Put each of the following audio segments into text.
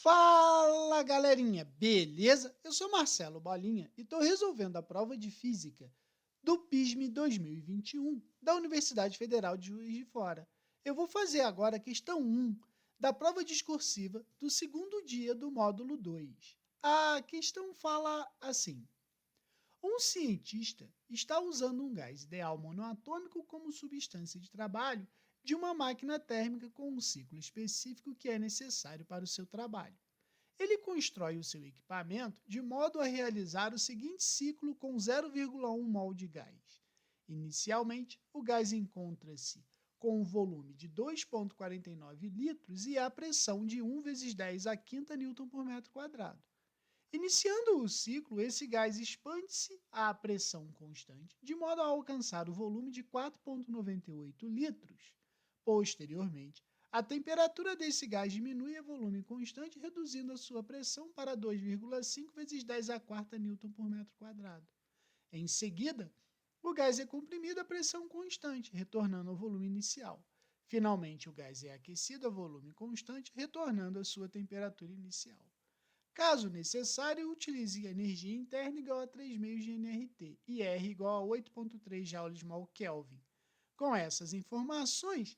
Fala, galerinha, beleza? Eu sou Marcelo Bolinha e estou resolvendo a prova de Física do PISM 2021 da Universidade Federal de Juiz de Fora. Eu vou fazer agora a questão 1 da prova discursiva do segundo dia do módulo 2. A questão fala assim: um cientista está usando um gás ideal monoatômico como substância de trabalho de uma máquina térmica com um ciclo específico que é necessário para o seu trabalho. Ele constrói o seu equipamento de modo a realizar o seguinte ciclo com 0,1 mol de gás. Inicialmente, o gás encontra-se com um volume de 2,49 litros e a pressão de 1 vezes 10 a quinta Nm por metro quadrado. Iniciando o ciclo, esse gás expande-se à pressão constante, de modo a alcançar o volume de 4,98 litros. Posteriormente, a temperatura desse gás diminui a volume constante, reduzindo a sua pressão para 2,5 vezes 10 a quarta Nm por metro quadrado. Em seguida, o gás é comprimido a pressão constante, retornando ao volume inicial. Finalmente, o gás é aquecido a volume constante, retornando à sua temperatura inicial. Caso necessário, utilize energia interna igual a 3 meios de nRT e R igual a 8,3 Joule/Kelvin. Com essas informações,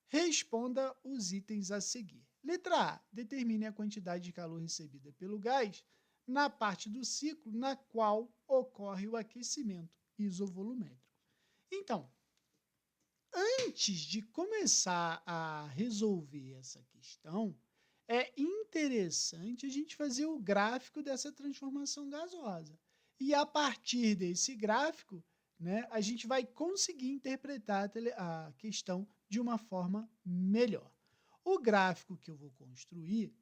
responda os itens a seguir. Letra A. Determine a quantidade de calor recebida pelo gás na parte do ciclo na qual ocorre o aquecimento isovolumétrico. Então, antes de começar a resolver essa questão, é interessante a gente fazer o gráfico dessa transformação gasosa. E a partir desse gráfico, né, a gente vai conseguir interpretar a questão de uma forma melhor. O gráfico que eu vou construir,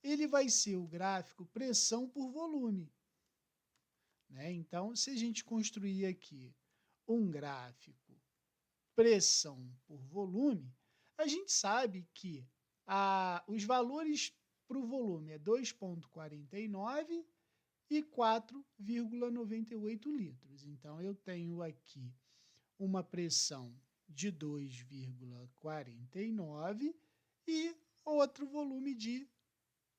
ele vai ser o gráfico pressão por volume. Né? Então, se a gente construir aqui um gráfico pressão por volume, a gente sabe que os valores para o volume é 2,49 e 4,98 litros. Então, eu tenho aqui uma pressão de 2,49 e outro volume de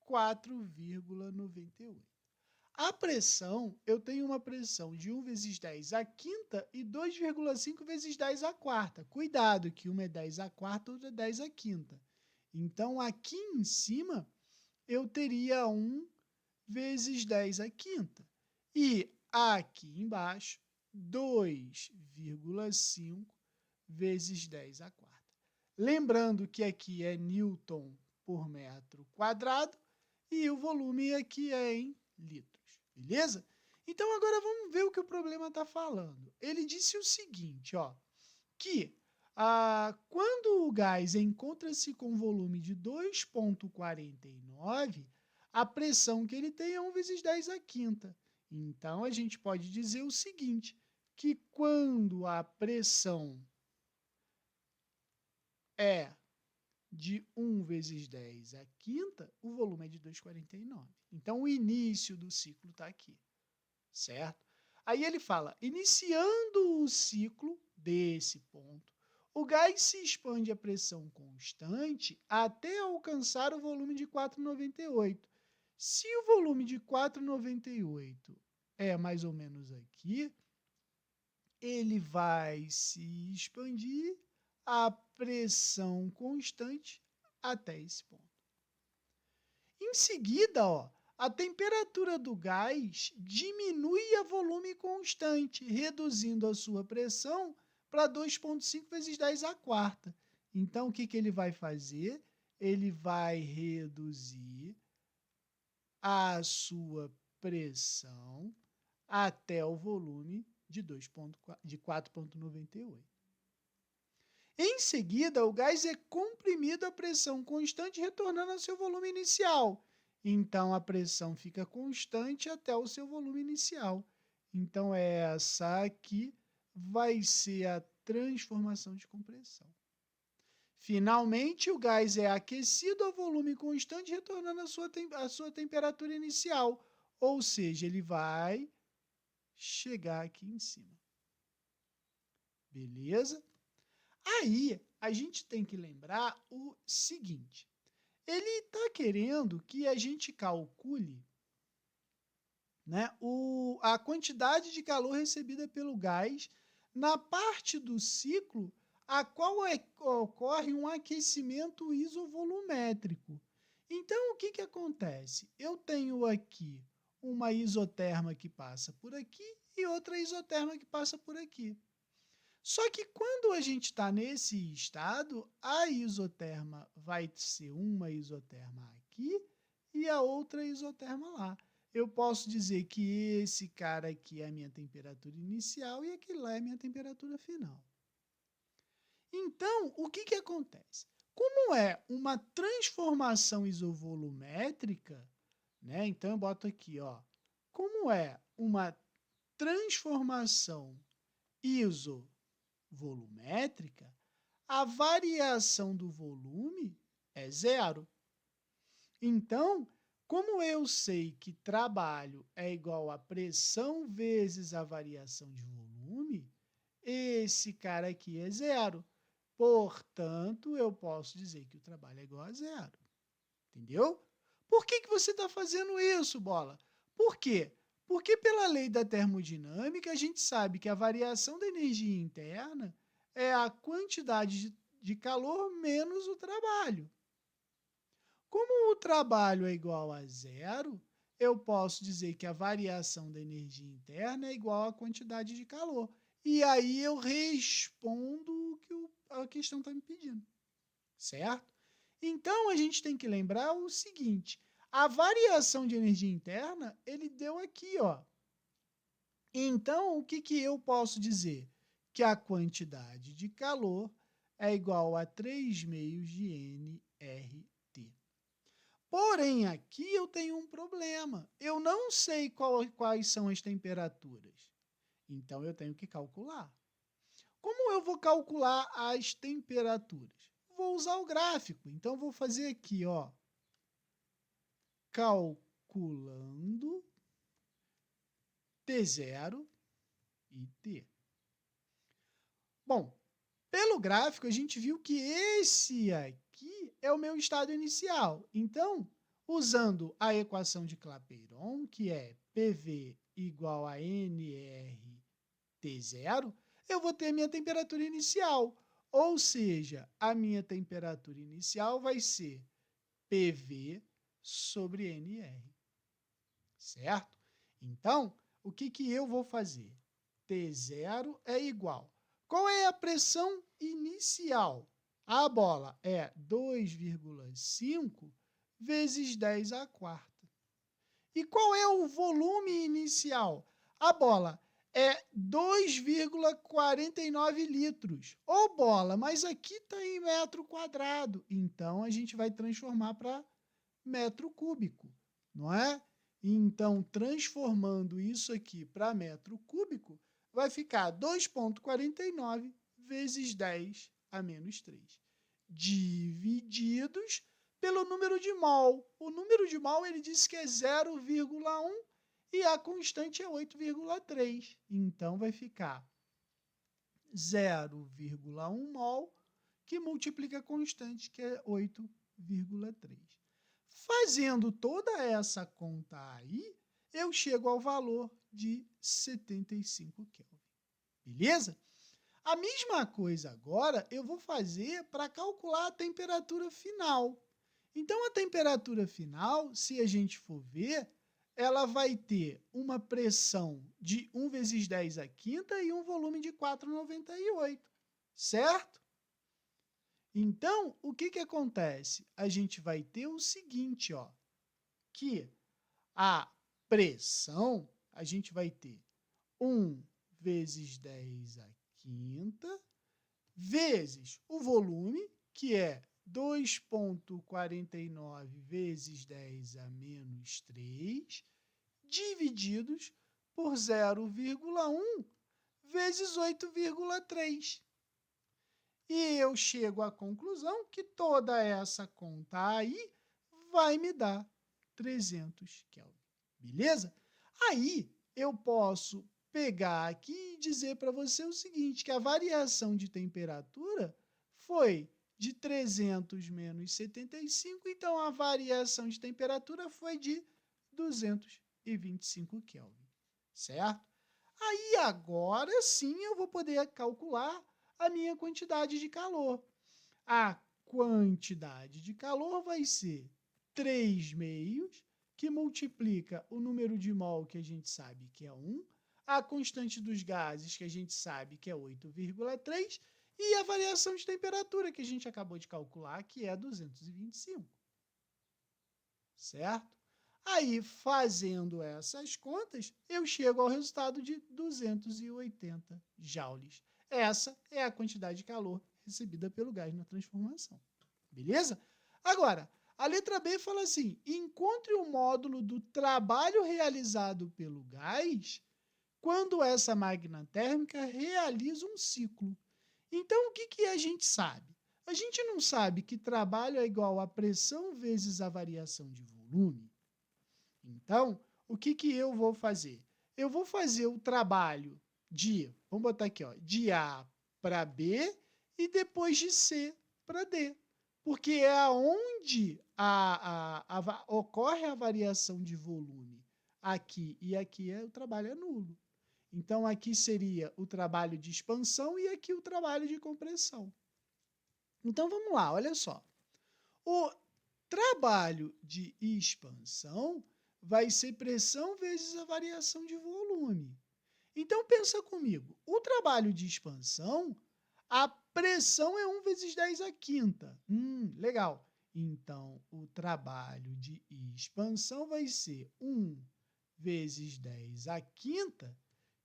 4,98. A pressão, eu tenho uma pressão de 1 vezes 10 a quinta e 2,5 vezes 10 a quarta. Cuidado que uma é 10 a quarta, outra é 10 a quinta. Então, aqui em cima, eu teria 1 vezes 10 a quinta. E aqui embaixo, 2,5 vezes 10 a quarta. Lembrando que aqui é Newton por metro quadrado e o volume aqui é em litros, beleza? Então, agora vamos ver o que o problema está falando. Ele disse o seguinte, ó, que quando o gás encontra-se com volume de 2,49, a pressão que ele tem é 1 vezes 10 a quinta. Então, a gente pode dizer o seguinte, que quando a pressão é de 1 vezes 10 a quinta, o volume é de 2,49. Então, o início do ciclo está aqui, certo? Aí ele fala, iniciando o ciclo desse ponto, o gás se expande a pressão constante até alcançar o volume de 4,98. Se o volume de 4,98 é mais ou menos aqui, ele vai se expandir a pressão constante até esse ponto. Em seguida, ó, a temperatura do gás diminui a volume constante, reduzindo a sua pressão para 2,5 vezes 10 a quarta. Então, o que ele vai fazer? Ele vai reduzir a sua pressão até o volume de 4,98. Em seguida, o gás é comprimido a pressão constante, retornando ao seu volume inicial. Então, a pressão fica constante até o seu volume inicial. Então, essa aqui vai ser a transformação de compressão. Finalmente, o gás é aquecido a volume constante, retornando à sua temperatura inicial. Ou seja, ele vai chegar aqui em cima. Beleza? Aí, a gente tem que lembrar o seguinte. Ele está querendo que a gente calcule, né, a quantidade de calor recebida pelo gás na parte do ciclo a qual ocorre um aquecimento isovolumétrico. Então, o que, que acontece? Eu tenho aqui uma isoterma que passa por aqui e outra isoterma que passa por aqui. Só que quando a gente está nesse estado, a isoterma vai ser uma isoterma aqui e a outra isoterma lá. Eu posso dizer que esse cara aqui é a minha temperatura inicial e aquele lá é a minha temperatura final. Então, o que, que acontece? Como é uma transformação isovolumétrica, né? Então eu boto aqui, ó, como é uma transformação isovolumétrica, a variação do volume é zero. Então, como eu sei que trabalho é igual a pressão vezes a variação de volume, esse cara aqui é zero. Portanto, eu posso dizer que o trabalho é igual a zero. Entendeu? Por que, que você está fazendo isso, Bola? Por quê? Porque pela lei da termodinâmica, a gente sabe que a variação da energia interna é a quantidade de calor menos o trabalho. Como o trabalho é igual a zero, eu posso dizer que a variação da energia interna é igual à quantidade de calor. E aí eu respondo o que a questão está me pedindo, certo? Então, a gente tem que lembrar o seguinte, a variação de energia interna, ele deu aqui, ó. Então, o que, que eu posso dizer? Que a quantidade de calor é igual a 3 meios de nRT. Porém, aqui eu tenho um problema. Eu não sei quais são as temperaturas. Então, eu tenho que calcular. Como eu vou calcular as temperaturas? Vou usar o gráfico. Então, vou fazer aqui, ó, calculando T0 e T. Bom, pelo gráfico, a gente viu que esse aqui é o meu estado inicial. Então, usando a equação de Clapeyron, que é PV igual a nRT0, eu vou ter minha temperatura inicial. Ou seja, a minha temperatura inicial vai ser PV sobre NR. Certo? Então, o que, que eu vou fazer? T0 é igual. Qual é a pressão inicial? A bola é 2,5 vezes 10 à quarta. E qual é o volume inicial? A bola é 2,49 litros. Ô bola, mas aqui está em metro quadrado. Então, a gente vai transformar para metro cúbico, não é? Então, transformando isso aqui para metro cúbico, vai ficar 2,49 vezes 10 a menos 3, divididos pelo número de mol. O número de mol, ele disse que é 0,1 e a constante é 8,3. Então, vai ficar 0,1 mol que multiplica a constante, que é 8,3. Fazendo toda essa conta aí, eu chego ao valor de 75 Kelvin. Beleza? A mesma coisa agora eu vou fazer para calcular a temperatura final. Então, a temperatura final, se a gente for ver, ela vai ter uma pressão de 1 vezes 10 à quinta e um volume de 4,98, certo? Então, o que, que acontece? A gente vai ter o seguinte, ó, que a pressão, a gente vai ter 1 vezes 10 à quinta, vezes o volume, que é 2,49 vezes 10 a menos 3, divididos por 0,1 vezes 8,3. E eu chego à conclusão que toda essa conta aí vai me dar 300 Kelvin. Beleza? Aí eu posso pegar aqui e dizer para você o seguinte, que a variação de temperatura foi de 300 menos 75, então a variação de temperatura foi de 225 Kelvin, certo? Aí agora sim eu vou poder calcular a minha quantidade de calor. A quantidade de calor vai ser 3 meios, que multiplica o número de mol que a gente sabe que é 1, a constante dos gases que a gente sabe que é 8,3 e a variação de temperatura que a gente acabou de calcular, que é 225. Certo? Aí, fazendo essas contas, eu chego ao resultado de 280 joules. Essa é a quantidade de calor recebida pelo gás na transformação. Beleza? Agora, a letra B fala assim: encontre o módulo do trabalho realizado pelo gás quando essa máquina térmica realiza um ciclo. Então, o que a gente sabe? A gente não sabe que trabalho é igual a pressão vezes a variação de volume. Então, o que eu vou fazer? Eu vou fazer o trabalho vamos botar aqui, ó, de A para B e depois de C para D. Porque é onde ocorre a variação de volume. Aqui e aqui o trabalho é nulo. Então, aqui seria o trabalho de expansão e aqui o trabalho de compressão. Então, vamos lá, olha só. O trabalho de expansão vai ser pressão vezes a variação de volume. Então, pensa comigo. O trabalho de expansão, a pressão é 1 vezes 10 à quinta. Legal. Então, o trabalho de expansão vai ser 1 vezes 10 à quinta,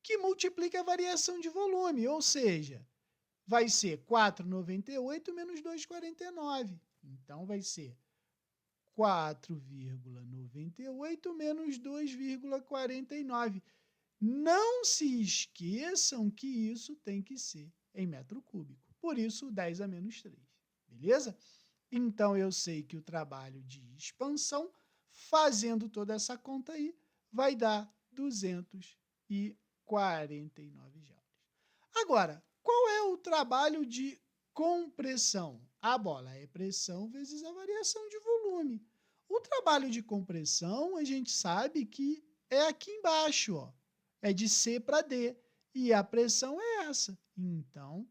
que multiplica a variação de volume, ou seja, vai ser 4,98 menos 2,49. Então, vai ser 4,98 menos 2,49. Não se esqueçam que isso tem que ser em metro cúbico. Por isso, 10 a menos 3. Beleza? Então, eu sei que o trabalho de expansão, fazendo toda essa conta aí, vai dar 249 joules. Agora, qual é o trabalho de compressão? A bola é pressão vezes a variação de volume. O trabalho de compressão, a gente sabe que é aqui embaixo, ó. É de C para D. E a pressão é essa. Então,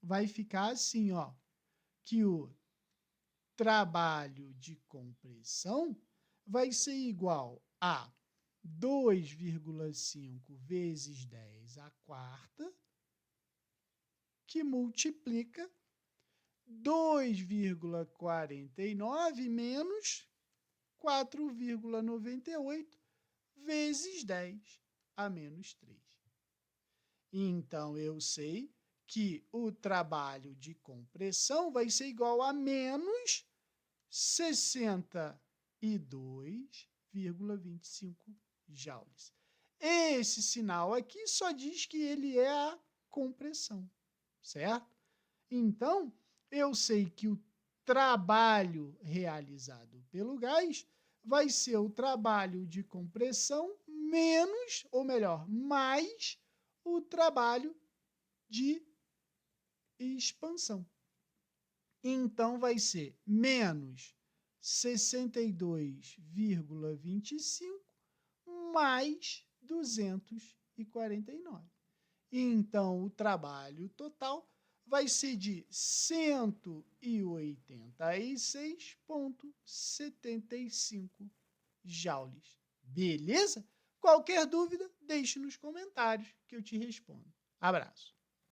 vai ficar assim, ó, que o trabalho de compressão vai ser igual a 2,5 vezes 10 à quarta, que multiplica 2,49 menos 4,98 vezes 10 a menos 3. Então, eu sei que o trabalho de compressão vai ser igual a menos 62,25 joules. Esse sinal aqui só diz que ele é a compressão, certo? Então, eu sei que o trabalho realizado pelo gás vai ser o trabalho de compressão menos, ou melhor, mais o trabalho de expansão. Então, vai ser menos 62,25 mais 249. Então, o trabalho total vai ser de 186,75 joules. Beleza? Qualquer dúvida, deixe nos comentários que eu te respondo. Abraço.